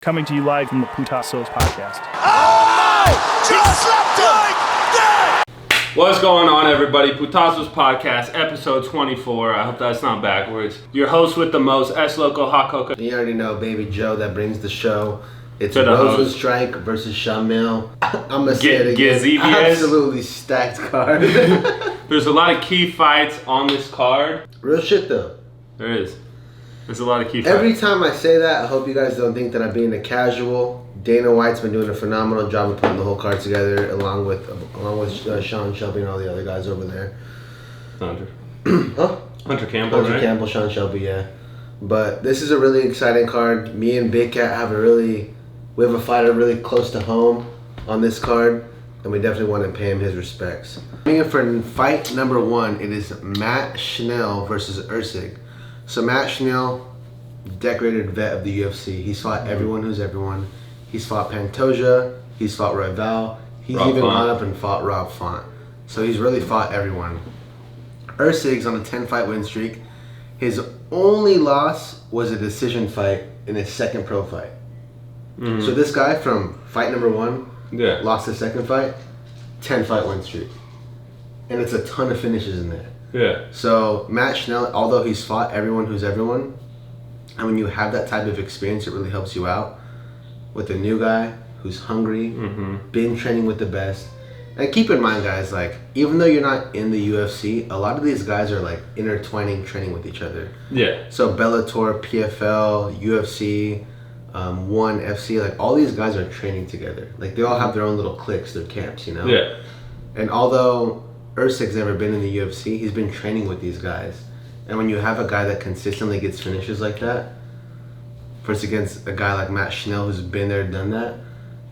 coming to you live from the Putasos podcast. Oh no! Just slapped him! What's going on, everybody? Putasos podcast, episode 24. I hope that's not backwards. Your host with the most, S Loco Hot Coca. You already know, Baby Joe, that brings the show. It's To the host. Rozenstruik versus Shamil. I'm gonna say it again. Gaziev. Absolutely stacked card. There's a lot of key fights on this card. Real shit though. There is. There's a lot of key fights. Every time I say that, I hope you guys don't think that I'm being a casual. Dana White's been doing a phenomenal job of putting the whole card together, along with Sean Shelby and all the other guys over there. Hunter. Huh? Hunter Campbell, Hunter right? Campbell, Sean Shelby, yeah. But this is a really exciting card. Me and Big Cat we have a fighter really close to home on this card, and we definitely want to pay him his respects. Coming in for fight number 1, it is Matt Schnell versus Usyk. So Matt Schnell, decorated vet of the UFC. He's fought everyone who's everyone. He's fought Pantoja. He's fought Royval. He's Rob even Font. gone up and fought Rob Font. So he's really fought everyone. Usyk's on a 10-fight win streak. His only loss was a decision fight in his second pro fight. Mm-hmm. So this guy from fight number 1 lost his second fight, 10-fight win streak. And it's a ton of finishes in there. Yeah. So Matt Schnell, although he's fought everyone who's everyone, and when you have that type of experience, it really helps you out with a new guy who's hungry, been training with the best. And keep in mind, guys, like, even though you're not in the UFC, a lot of these guys are like intertwining training with each other. Yeah. So Bellator, PFL, UFC, ONE, FC, like all these guys are training together. Like they all have their own little cliques, their camps, you know? Yeah. And although Usyk's never been in the UFC, he's been training with these guys. And when you have a guy that consistently gets finishes like that, first against a guy like Matt Schnell who's been there, done that,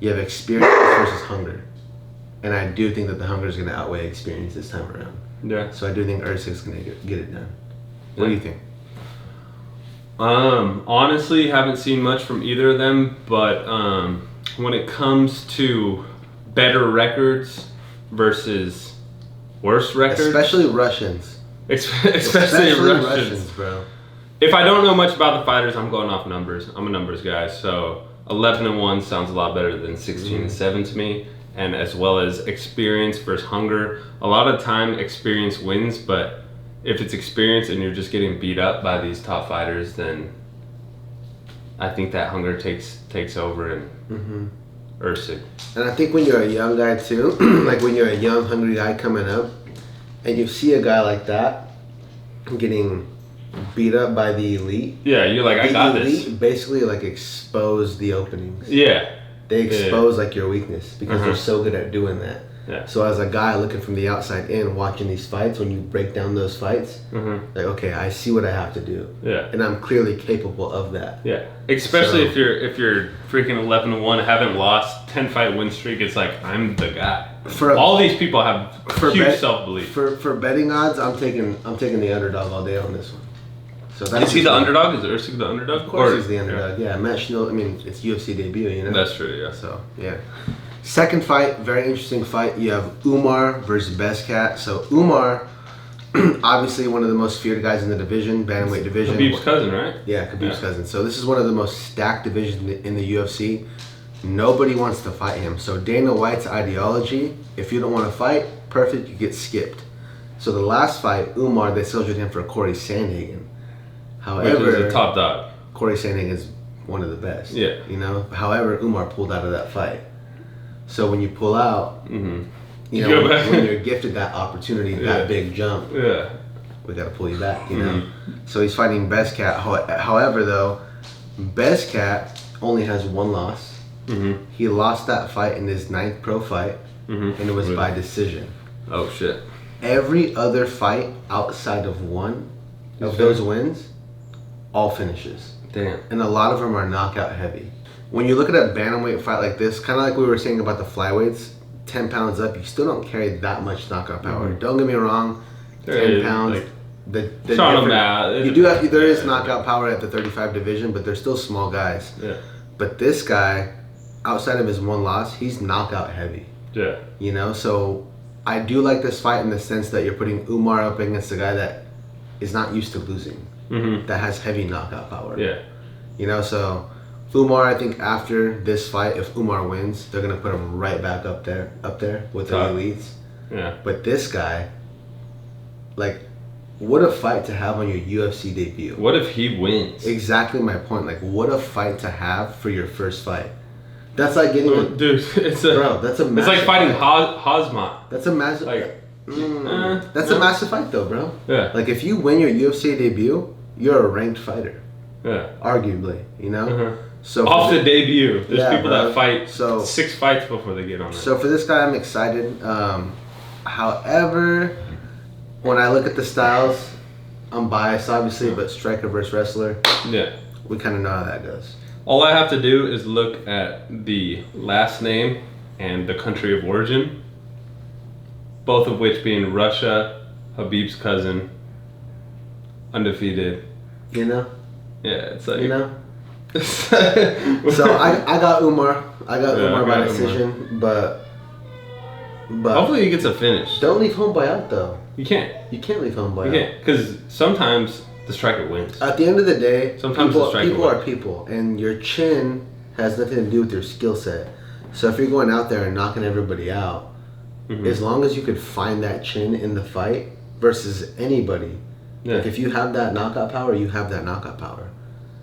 you have experience versus hunger. And I do think that the hunger is going to outweigh experience this time around. Yeah. So I do think Usyk's going to get it done. What do you think? Honestly, haven't seen much from either of them, but when it comes to better records versus worse records, Especially Russians. especially Russians, bro. If I don't know much about the fighters, I'm going off numbers. I'm a numbers guy, so 11-1 sounds a lot better than 16-7 to me. And as well as experience versus hunger. A lot of time, experience wins, but if it's experience and you're just getting beat up by these top fighters, then I think that hunger takes over in Usyk. And I think when you're a young guy too, like when you're a young, hungry guy coming up, and you see a guy like that getting beat up by the elite. Yeah, you're like, I got the this. elite basically like expose the openings. Yeah. They expose like your weakness because they're so good at doing that. Yeah. So as a guy looking from the outside in, watching these fights, when you break down those fights, like, okay, I see what I have to do. Yeah. And I'm clearly capable of that. Yeah. Especially if you're freaking 11-1, haven't lost, 10-fight win streak, it's like, I'm the guy. All these people have huge self-belief. For betting odds, I'm taking the underdog all day on this one. So Is he the underdog? Is Usyk the underdog? Of course he's the underdog. Yeah, Matt Schnell, I mean, it's UFC debut, you know? That's true, yeah. So, yeah. Second fight, very interesting fight. You have Umar versus Bezcat. So, Umar, obviously one of the most feared guys in the division, bantamweight division. Khabib's cousin, right? Yeah, Khabib's cousin. So, this is one of the most stacked divisions in the UFC. Nobody wants to fight him. So, Dana White's ideology, if you don't want to fight, perfect, you get skipped. So, the last fight, Umar, they soldiered him for Corey Sandhagen. However, Which is a top dog. Corey Sandhagen is one of the best. Yeah. You know? However, Umar pulled out of that fight. So when you pull out, you know, when you're gifted that opportunity, that big jump, we got to pull you back, you know? So he's fighting Bezcat. However, though, Bezcat only has one loss. He lost that fight in his 9th pro fight, and it was by decision. Oh, shit. Every other fight outside of one of those wins, all finishes. Damn. And a lot of them are knockout heavy. When you look at a bantamweight fight like this, kind of like we were saying about the flyweights, 10 pounds up, you still don't carry that much knockout power. Don't get me wrong, 10 pounds. Like, the you do have, there is knockout power at the 35 division, but they're still small guys. Yeah. But this guy, outside of his one loss, he's knockout heavy. Yeah. You know, so I do like this fight in the sense that you're putting Umar up against a guy that is not used to losing, that has heavy knockout power. Yeah. You know, so Umar, I think after this fight, if Umar wins, they're gonna put him right back up there with the elites. Yeah. But this guy, like, what a fight to have on your UFC debut. What if he wins? Exactly my point. Like, what a fight to have for your first fight. That's like getting dude. It's like fighting Hosma. That's a massive. Like, that's a massive fight, though, bro. Yeah. Like, if you win your UFC debut, you're a ranked fighter. Yeah. Arguably, you know. Uh-huh. So off the debut, there's people bro. that fight so 6 fights before they get on there. So for this guy, I'm excited. However, when I look at the styles, I'm biased, obviously, but striker versus wrestler, yeah, we kind of know how that goes. All I have to do is look at the last name and the country of origin, both of which being Russia, Habib's cousin, undefeated. You know? Yeah, it's like... You know? So I got Umar. I got Umar by decision, but hopefully he gets a finish. Don't leave home by out, though. You can't. You can't leave home by out. You can't, because sometimes the striker wins. At the end of the day, sometimes people are people, and your chin has nothing to do with your skill set. So if you're going out there and knocking everybody out, as long as you could find that chin in the fight versus anybody, like if you have that knockout power, you have that knockout power.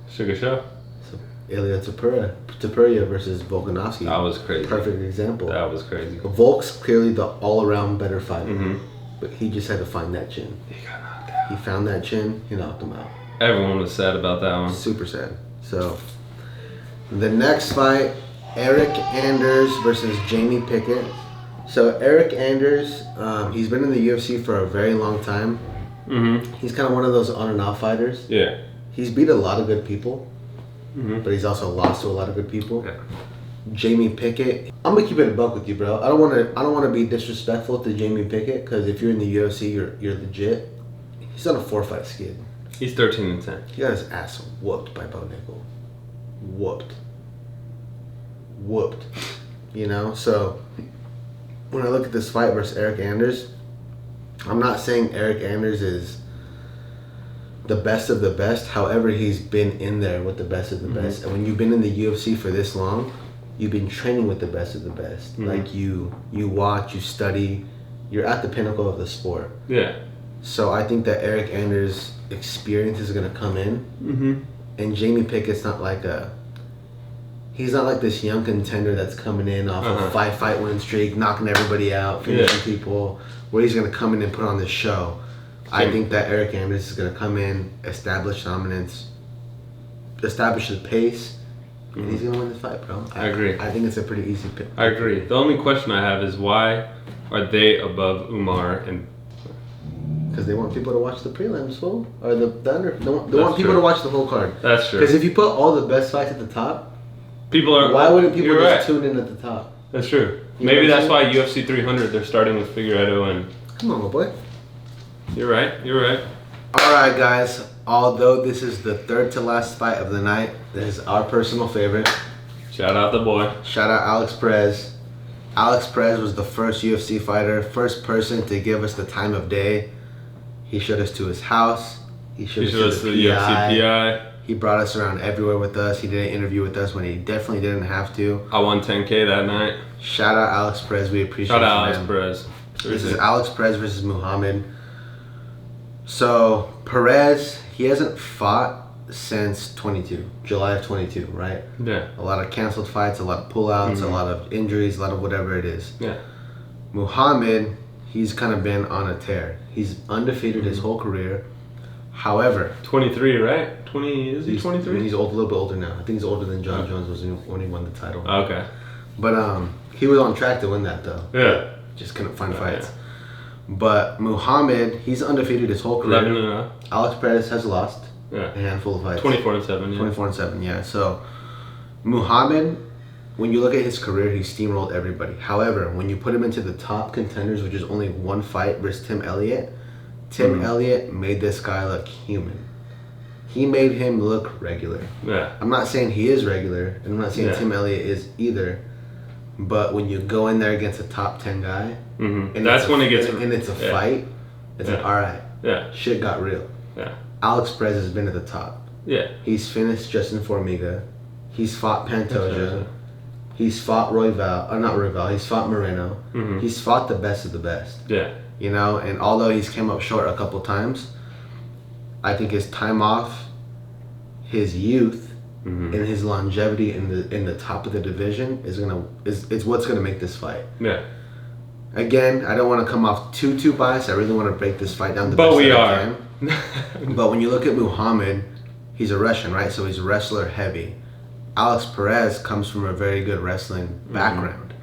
Sugar Show. So Ilya Topuria versus Volkanovski. That was crazy. Perfect example. That was crazy. Volk's clearly the all-around better fighter, but he just had to find that chin. He got knocked out. He found that chin. He knocked him out. Everyone was sad about that one. Super sad. So the next fight, Eric Anders versus Jamie Pickett. So Eric Anders, he's been in the UFC for a very long time. He's kind of one of those on and off fighters. Yeah. He's beat a lot of good people, but he's also lost to a lot of good people. Yeah. Jamie Pickett, I'm gonna keep it a buck with you, bro. I don't want to be disrespectful to Jamie Pickett because if you're in the UFC, you're legit. He's on a 4-fight skid. He's 13-10. He got his ass whooped by Bo Nickel. Whooped. You know, so when I look at this fight versus Eric Anders, I'm not saying Eric Anders is the best of the best. However, he's been in there with the best of the best. And when you've been in the UFC for this long, you've been training with the best of the best. Like you watch, you study, you're at the pinnacle of the sport. Yeah. So I think that Eric Anders' experience is gonna come in. And Jamie Pickett's not like he's not like this young contender that's coming in off a 5-fight win streak, knocking everybody out, finishing people, where he's gonna come in and put on this show. I think that Eric Anders is going to come in, establish dominance, establish the pace, and he's going to win this fight, bro. I agree. I think it's a pretty easy pick. I agree. The only question I have is why are they above Umar and... Because they want people to watch the prelims, fool. Or the under. They want people to watch the whole card. That's true. Because if you put all the best fights at the top, people are... Why wouldn't people just tune in at the top? That's true. Maybe that's why UFC 300, they're starting with Figueiredo and... Come on, my boy. You're right. Alright, guys. Although this is the third to last fight of the night, this is our personal favorite. Shout out the boy. Shout out Alex Perez. Alex Perez was the first UFC fighter, first person to give us the time of day. He showed us to his house. He showed us to the UFC PI. He brought us around everywhere with us. He did an interview with us when he definitely didn't have to. I won 10K that night. Shout out Alex Perez. We appreciate it. Shout out Alex Perez. This is Alex Perez versus Muhammad. So, Perez, he hasn't fought since July of 22, right? Yeah. A lot of canceled fights, a lot of pullouts, a lot of injuries, a lot of whatever it is. Yeah. Muhammad, he's kind of been on a tear. He's undefeated his whole career. However... 23, right? Is he 23? He's old, a little bit older now. I think he's older than John Jones was when he won the title. Okay. But he was on track to win that, though. Yeah. Just couldn't find fights. Yeah. But Muhammad, he's undefeated his whole career. 11-0. Alex Perez has lost a handful of fights. 24-7, yeah. 24-7, yeah. So, Muhammad, when you look at his career, he steamrolled everybody. However, when you put him into the top contenders, which is only one fight versus Tim Elliott, Tim Elliott made this guy look human. He made him look regular. Yeah. I'm not saying he is regular, and I'm not saying Tim Elliott is either. But when you go in there against a top 10 guy, and that's when it gets... And it's a fight, it's like, all right, shit got real. Yeah. Alex Perez has been at the top. Yeah. He's finished Justin Formiga. He's fought Pantoja. He's fought he's fought Moreno. Mm-hmm. He's fought the best of the best. Yeah. You know, and although he's came up short a couple times, I think his time off, his youth, and his longevity in the top of the division is what's gonna make this fight. Yeah. Again, I don't want to come off too biased. I really want to break this fight down the But best we that I are. can. But when you look at Muhammad, he's a Russian, right? So he's wrestler heavy. Alex Perez comes from a very good wrestling background.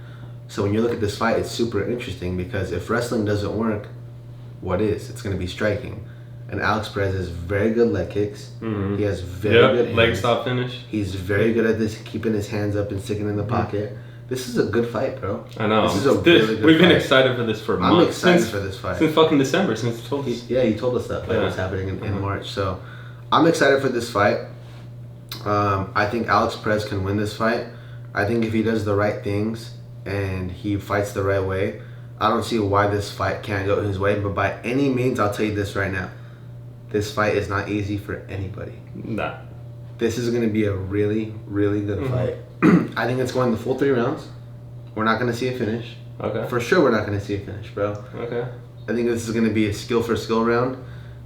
So when you look at this fight, it's super interesting because if wrestling doesn't work, what is? It's going to be striking. And Alex Perez has very good leg kicks. He has very good hands. Leg stop finish. He's very good at this, keeping his hands up and sticking in the pocket. This is a good fight, bro. I know. This is a really good We've been fight. excited for this for months. I'm excited for this fight. Since fucking December, since he told us. He told us that fight was happening in March. So I'm excited for this fight. I think Alex Perez can win this fight. I think if he does the right things and he fights the right way, I don't see why this fight can't go his way. But by any means, I'll tell you this right now. This fight is not easy for anybody. Nah. This is going to be a really, really good fight. I think it's going the full 3 rounds. We're not going to see a finish. Okay. For sure, we're not going to see a finish, bro. Okay. I think this is going to be a skill for skill round.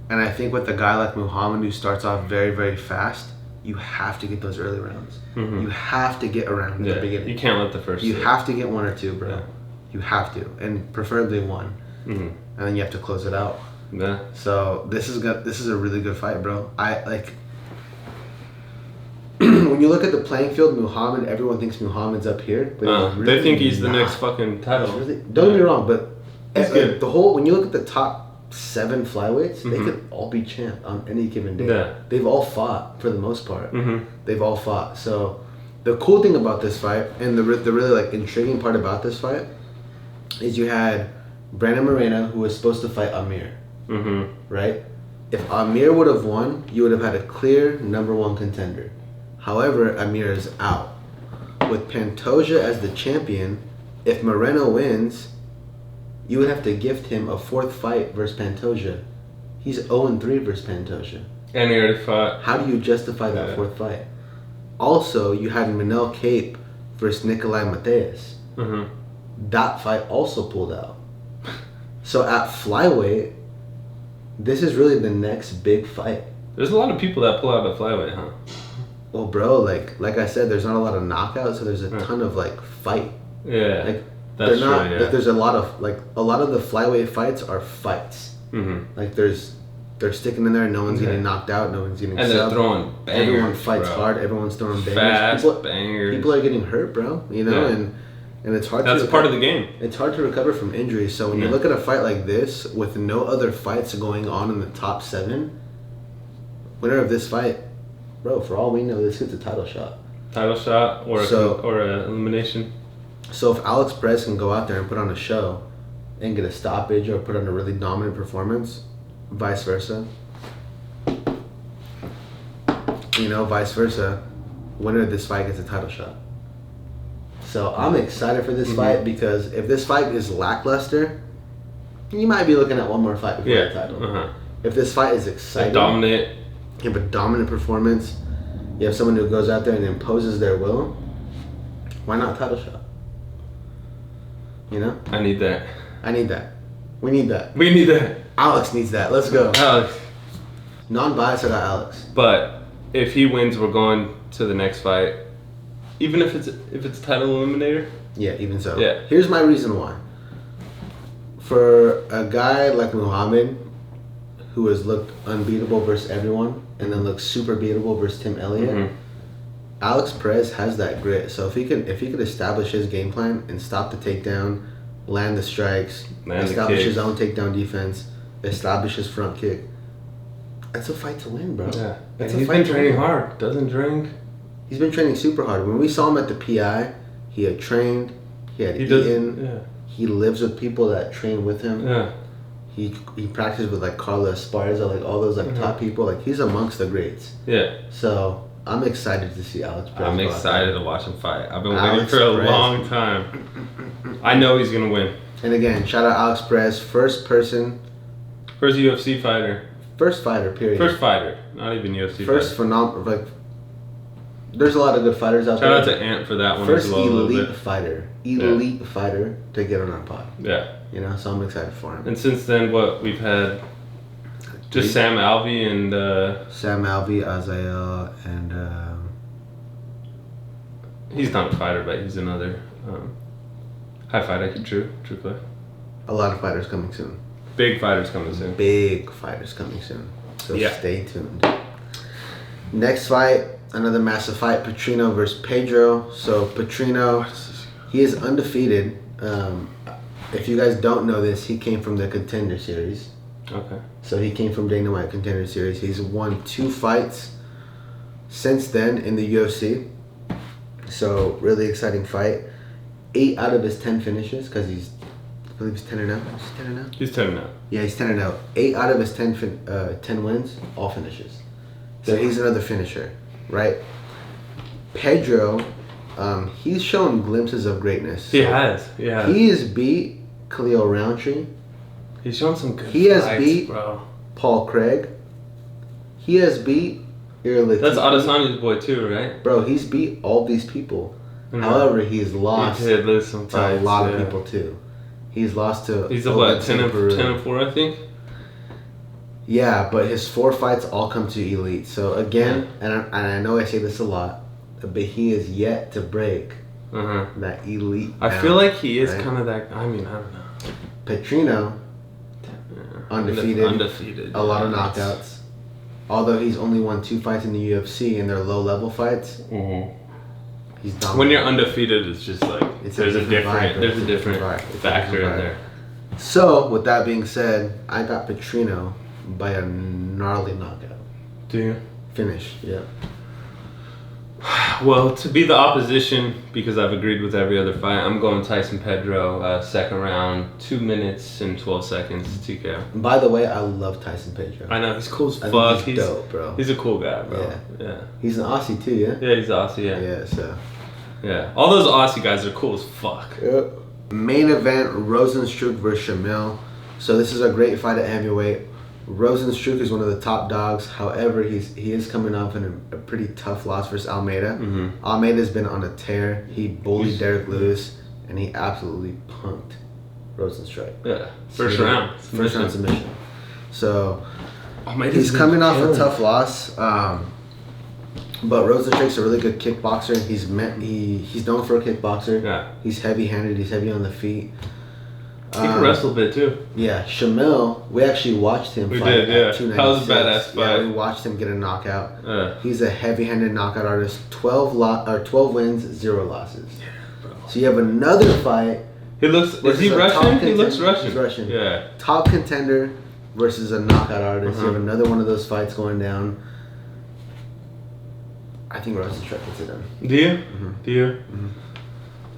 And I think with a guy like Muhammad who starts off very, very fast, you have to get those early rounds. You have to get around in the beginning. You can't let the first. You have to get 1 or 2, bro. Yeah. You have to. And preferably 1. And then you have to close it out. Yeah. So this is a really good fight, bro. I like when you look at the playing field, Muhammad. Everyone thinks Muhammad's up here, but he's really they think he's the not. next fucking title. Don't get me wrong, but good. the whole when you look at the top 7 flyweights, they could all be champ on any given day. Yeah. They've all fought for the most part. They've all fought. So the cool thing about this fight and the really like intriguing part about this fight is you had Brandon Moreno who was supposed to fight Amir. Right? If Amir would have won, you would have had a clear number 1 contender. However, Amir is out. With Pantoja as the champion, if Moreno wins, you would have to gift him a 4th fight versus Pantoja. He's 0-3 versus Pantoja. And he already fought. How do you justify that 4th fight? Also, you had Manel Cape versus Nikolai Mateus. That fight also pulled out. So at flyweight, this is really the next big fight. There's a lot of people that pull out at flyweight, huh? Well, bro, like I said, there's not a lot of knockouts, so there's a ton of like fight. Yeah, like that's true. Like, there's a lot of the flyweight fights are fights. Like they're sticking in there. No one's getting knocked out. No one's getting. And they're throwing bangers. Everyone fights hard. Everyone's throwing bangers. Fast bangers. People are getting hurt, bro. You know, and it's hard. That's part of the game. It's hard to recover from injuries. So when you look at a fight like this with no other fights going on in the top 7, winner of this fight, bro, for all we know, this gets a title shot. Title shot or an elimination. So if Alex Perez can go out there and put on a show and get a stoppage or put on a really dominant performance, vice versa. You know, vice versa, winner of this fight gets a title shot. So I'm excited for this fight because if this fight is lackluster, you might be looking at one more fight before the title. If this fight is exciting, you have a dominant performance, you have someone who goes out there and imposes their will, why not title shot? You know? I need that. I need that. We need that. We need that. Alex needs that. Let's go. Alex. Non-biased about Alex. But if he wins, we're going to the next fight. Even if it's title eliminator? Yeah, even so. Yeah. Here's my reason why. For a guy like Muhammad, who has looked unbeatable versus everyone, and then looks super beatable versus Tim Elliott, Alex Perez has that grit. So if he could establish his game plan and stop the takedown, land the strikes, establish his own takedown defense, establish his front kick, that's a fight to win, bro. Yeah. That's and he's been training hard. Doesn't drink. He's been training super hard. When we saw him at the PI, he had trained, he had eaten. He lives with people that train with him. Yeah. He practiced with like Carlos Esparza, like all those like top people. Like he's amongst the greats. Yeah. So I'm excited to see Alex Perez. I'm excited to watch him fight. I've been waiting for a long time. I know he's gonna win. And again, shout out Alex Perez, first UFC fighter. First fighter, period. First fighter, not even UFC. First phenomenal, like there's a lot of good fighters out there. Shout out to Ant for that one First as well. elite fighter to get on our pod. Yeah. You know, so I'm excited for him. And since then, we've had just Sam Alvey and Sam Alvey, Azael, and he's not a fighter, but he's another high fight IQ. True play. a lot of fighters coming soon. Big fighters coming soon. Big fighters coming soon. So Yeah. stay tuned. Next fight, another massive fight, Petrino versus Pedro. So Petrino, he is undefeated. If you guys don't know this, he came from the Contender Series. Okay. So he came from Dana White Contender Series. He's won 2 fights since then in the UFC. So really exciting fight. 8 out of his 10 finishes, because I believe he's 10-0. He's 10-0. He's 10 now. Yeah, he's 10-0. 8 out of his 10 wins, all finishes. So he's another finisher, right? Pedro, he's shown glimpses of greatness. He has. Yeah. He has beat Khalil Roundtree. He's shown some good He has fights, beat bro. Paul Craig. He has beat Irlitifi. That's Adesanya's boy too, right? Bro, he's beat all these people. Mhm. However, he's lost He did lose some to fights. a lot of yeah. people too. He's lost to. He's a what? 10 and Peru. 4, I think. Yeah, but his 4 fights all come to elite. So again, and I know I say this a lot, but he is yet to break that elite. I bound, feel like he is right? kind of that. I mean, I don't know. Petrino, Yeah. undefeated, Undefeated. a lot of yeah. knockouts. Although he's only won 2 fights in the UFC and they're low level fights, he's dominant. When you're undefeated, it's just like there's a different vibe. factor in there. So with that being said, I got Petrino by a gnarly knockout. Do you? Finish, yeah. Well, to be the opposition, because I've agreed with every other fight, I'm going Tyson Pedro, second round, 2 minutes and 12 seconds, TKO. By the way, I love Tyson Pedro. I know, he's cool as I fuck. think he's dope, bro. He's a cool guy, bro. Yeah. He's an Aussie too, yeah? Yeah, he's Aussie, yeah. Yeah, so. Yeah. All those Aussie guys are cool as fuck. Yep. Main event, Rozenstruik versus Shamil. So this is a great fight at heavyweight. Rozenstruik is one of the top dogs. However, he is coming off in a pretty tough loss versus Almeida. Almeida's been on a tear. He bullied Derek Lewis, and he absolutely punked Rozenstruik. Yeah. First round. First round submission. So Almeida's he's been coming off a killing. tough loss. But Rozenstruik's a really good kickboxer. He's known for a kickboxer. Yeah. He's heavy-handed. He's heavy on the feet. He can wrestle a bit too. Yeah, Shamil, we actually watched him We fight did, yeah. at 296. That was a badass fight. Yeah, we watched him get a knockout. Yeah. He's a heavy-handed knockout artist. 12 wins, 0 losses. Yeah, bro. So you have another fight. He looks. Is he versus a top Russian? He looks contender. Russian. He's Russian. Yeah. Top contender versus a knockout artist. You have Uh-huh. another one of those fights going down. I think Rozenstruik gets it done. Do you? Do you?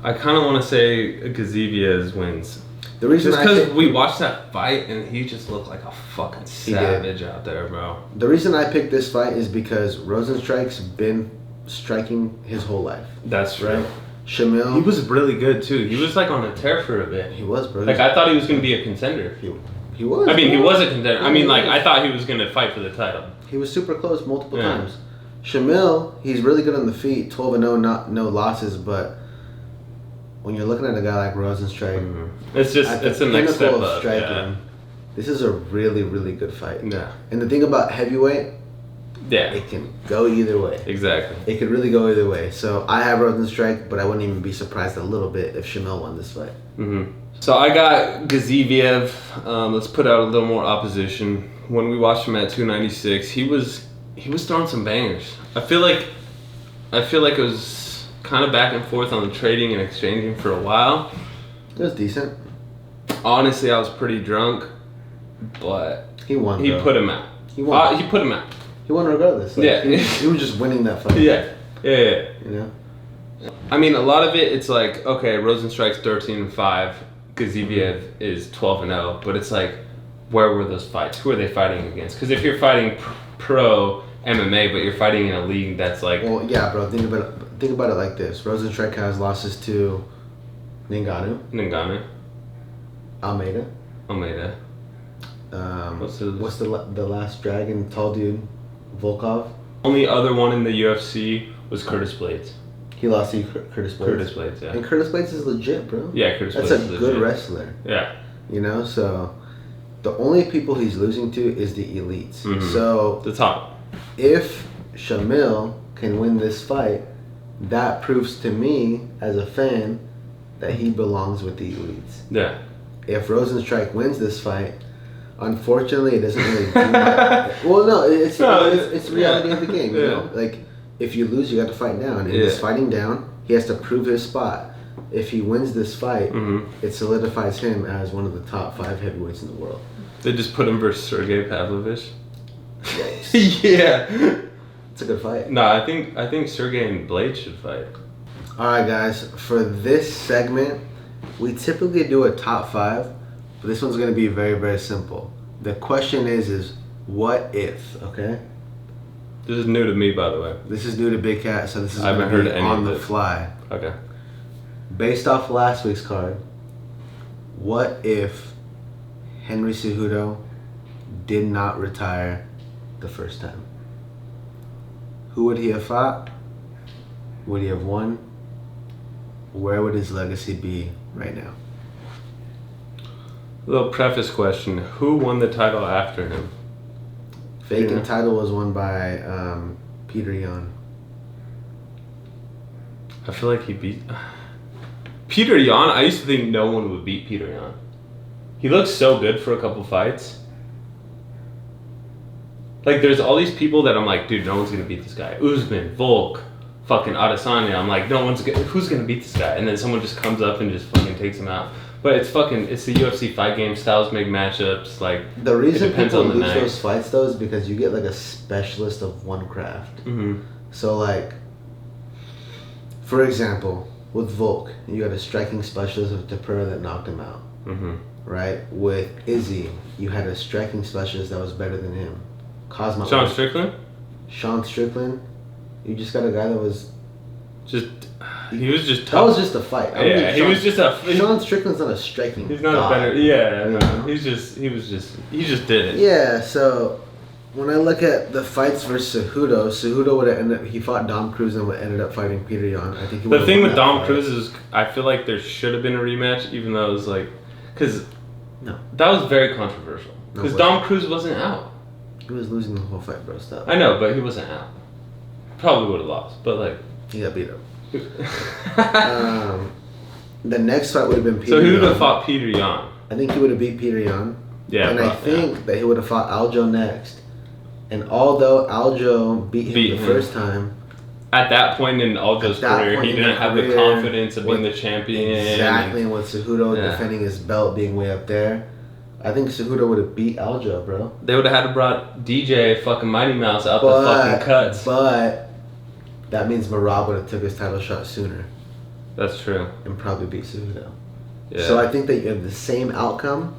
I kind of want to say Gaziev wins. The reason Just I because pick- we watched that fight and he just looked like a fucking did. savage out there, bro. The reason I picked this fight is because Rozenstruik's been striking his whole life. That's Right? right. Shamil. He was really good too. He was like on a tear for a bit. He was, bro. Like I thought he was gonna be a contender. He was. I mean, he bro. was a contender. I mean, like I thought he was gonna fight for the title. He was super close multiple Yeah. times. Shamil, he's really good on the feet, 12-0, no losses, but when you're looking at a guy like Rozenstruik, It's just at the it's the next step pinnacle of up. striking, Yeah. this is a really, really good fight. Yeah. And the thing about heavyweight, Yeah. it can go either way. Exactly. It could really go either way. So I have Rozenstruik, but I wouldn't even be surprised a little bit if Shamil won this fight. So I got Gaziev. Let's put out a little more opposition. When we watched him at 296, he was throwing some bangers. I feel like it was kind of back and forth on the trading and exchanging for a while. It was decent. Honestly, I was pretty drunk, but He won. he bro. put him out. He won. He put him out. He won regardless. Like, Yeah. He was just winning that fight. Yeah. You know? I mean, a lot of it, it's like, okay, Rozenstruik's 13-5, Gaziev is 12-0, but it's like, where were those fights? Who are they fighting against? Because if you're fighting pro MMA, but you're fighting in a league that's like, Well, yeah, bro. Think about it like this. Rozenstruik has losses to Ngannou, Almeida. Almeida. What's the last dragon? Tall dude, Volkov. Only other one in the UFC was Curtis Blades. He lost to Curtis Blades. Curtis Blades, yeah. And Curtis Blades is legit, bro. Yeah, Curtis That's Blades a is good legit. wrestler. Yeah. You know, so the only people he's losing to is the elites. So the top. If Shamil can win this fight, that proves to me as a fan that he belongs with the elites. Yeah. If Rozenstruik wins this fight, unfortunately, it doesn't really do much. Well, no, it's the reality of the game. You know, like if you lose, you got to fight down. And he's fighting down. He has to prove his spot. If he wins this fight, it solidifies him as one of the top 5 heavyweights in the world. They just put him versus Sergey Pavlovich. Yeah. It's a good fight. No, I think Sergey and Blade should fight. All right, guys. For this segment, we typically do a top 5, but this one's going to be very, very simple. The question is what if, okay? This is new to me, by the way. This is new to Big Cat, so this is I haven't heard any on of the this. fly. Okay. Based off last week's card, what if Henry Cejudo did not retire the first time? Who would he have fought? Would he have won? Where would his legacy be right now? Little preface question. Who won the title after him? Vacant title was won by Peter Yan. I feel like he beat... Peter Yan? I used to think no one would beat Peter Yan. He looks so good for a couple fights. Like, there's all these people that I'm like, dude, no one's gonna beat this guy. Usman, Volk, fucking Adesanya. I'm like, who's gonna beat this guy? And then someone just comes up and just fucking takes him out. But it's the UFC fight game. Styles make matchups. Like, the reason people lose night. those fights though is because you get like a specialist of one craft. So like, for example, with Volk, you had a striking specialist of Tapura that knocked him out. Right? With Izzy, you had a striking specialist that was better than him. Cosmo. Sean Strickland? Sean Strickland. You just got a guy that was he was just tough. That was just a fight. He was just a... Sean Strickland's not a striking He's not god, a better... Yeah, no. He just did it. Yeah, so when I look at the fights versus Cejudo would have ended up... He fought Dom Cruz and ended up fighting Peter Yan. I think the thing with Dom Cruz is I feel like there should have been a rematch, even though it was like... Because that was very controversial. Because Dom Cruz wasn't out. He was losing the whole fight, bro. Stop. I know, but he wasn't out. Probably would have lost, but like... He got beat up. The next fight would have been Peter So he would Yan. have fought Peter Yan. I think he would have beat Peter Yan. Yeah, and I think that he would have fought Aljo next. And although Aljo beat him the first time, at that point in Aljo's career, he didn't have the confidence of being the champion. Exactly, and with Cejudo defending his belt being way up there, I think Cejudo would have beat Aljo, bro. They would have had to brought DJ fucking Mighty Mouse out the fucking cuts. But that means Marab would have took his title shot sooner. That's true. And probably beat Cejudo. Yeah. So I think that you have the same outcome.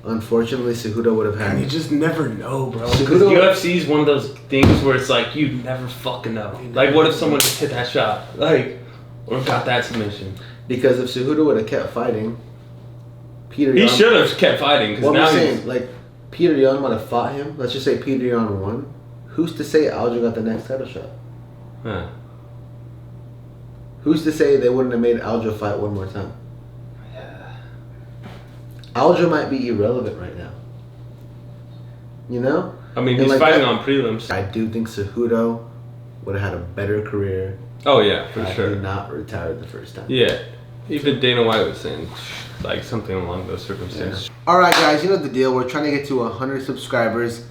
Unfortunately, Cejudo would have had... And you just never know, bro. Because UFC is one of those things where it's like, you never fucking know. Like, what if someone just hit that shot? Like, or got that submission? Because if Cejudo would have kept fighting, Peter He Yan... should have kept fighting. Because now I'm saying, like, Peter Yan would have fought him. Let's just say Peter Yan won. Who's to say Aljo got the next title shot? Huh. Who's to say they wouldn't have made Aljo fight one more time? Yeah. Aljo might be irrelevant right now. You know? I mean, he's fighting on prelims. I do think Cejudo would have had a better career. Oh, yeah, for sure. He not retired the first time. Yeah. Even Dana White was saying, like, something along those circumstances. Yeah. All right, guys, you know the deal. We're trying to get to 100 subscribers.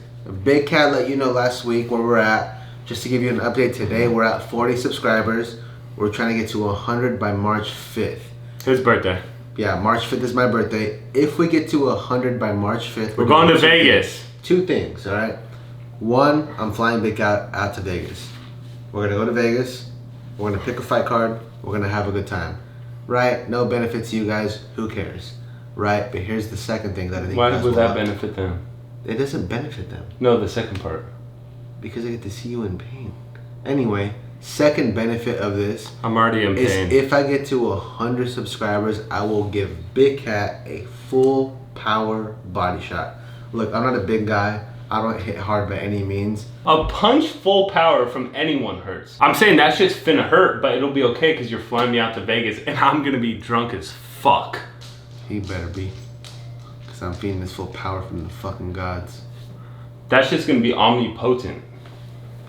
Big Cat let you know last week where we're at. Just to give you an update today, we're at 40 subscribers. We're trying to get to 100 by March 5th. His birthday. Yeah, March 5th is my birthday. If we get to 100 by March 5th... We're going to Vegas. Two things, all right? One, I'm flying Big Cat out to Vegas. We're going to go to Vegas. We're going to pick a fight card. We're going to have a good time. Right? No benefit to you guys. Who cares? Right? But here's the second thing that I think... Why would that benefit them? It doesn't benefit them. No, the second part. Because I get to see you in pain. Anyway, second benefit of this... I'm already in pain. Is if I get to 100 subscribers, I will give Big Cat a full power body shot. Look, I'm not a big guy. I don't hit hard by any means. A punch full power from anyone hurts. I'm saying that shit's finna hurt, but it'll be okay because you're flying me out to Vegas and I'm gonna be drunk as fuck. He better be. Because I'm feeling this full power from the fucking gods. That shit's gonna be omnipotent.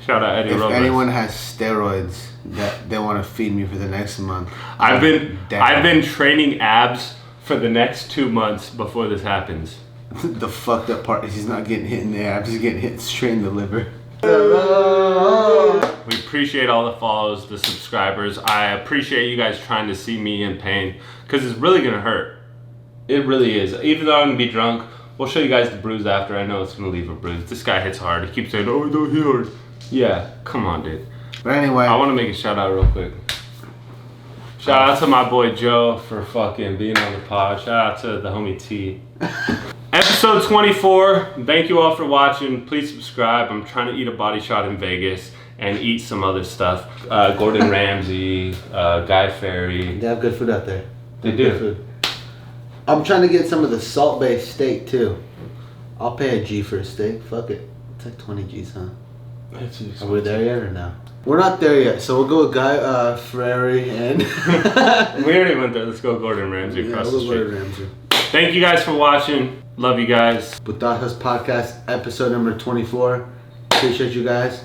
Shout out Eddie Robles. If anyone has steroids that they want to feed me for the next month, I've been training abs for the next 2 months before this happens. The fucked up part is he's not getting hit in the abs, he's getting hit straight in the liver. We appreciate all the follows, the subscribers. I appreciate you guys trying to see me in pain because it's really gonna hurt. It really is. Even though I'm gonna be drunk, we'll show you guys the bruise after. I know it's gonna leave a bruise. This guy hits hard. He keeps saying, "Oh, I don't hit hard." Yeah, come on, dude. But anyway, I want to make a shout out real quick. Shout out to my boy Joe for fucking being on the pod. Shout out to the homie T. Episode 24. Thank you all for watching. Please subscribe. I'm trying to eat a body shot in Vegas and eat some other stuff. Gordon Ramsay, Guy Fieri. they have good food out there. They Good do. food. I'm trying to get some of the salt-based steak too. I'll pay a G for a steak. Fuck it. It's like 20 G's, huh? Are we there yet or no? We're not there yet, so we'll go with Guy Fieri and... We already went there. Let's go Gordon Ramsay across the we'll go street. Gordon Ramsay. Thank you guys for watching. Love you guys. Putasos podcast, episode number 24. Appreciate you guys.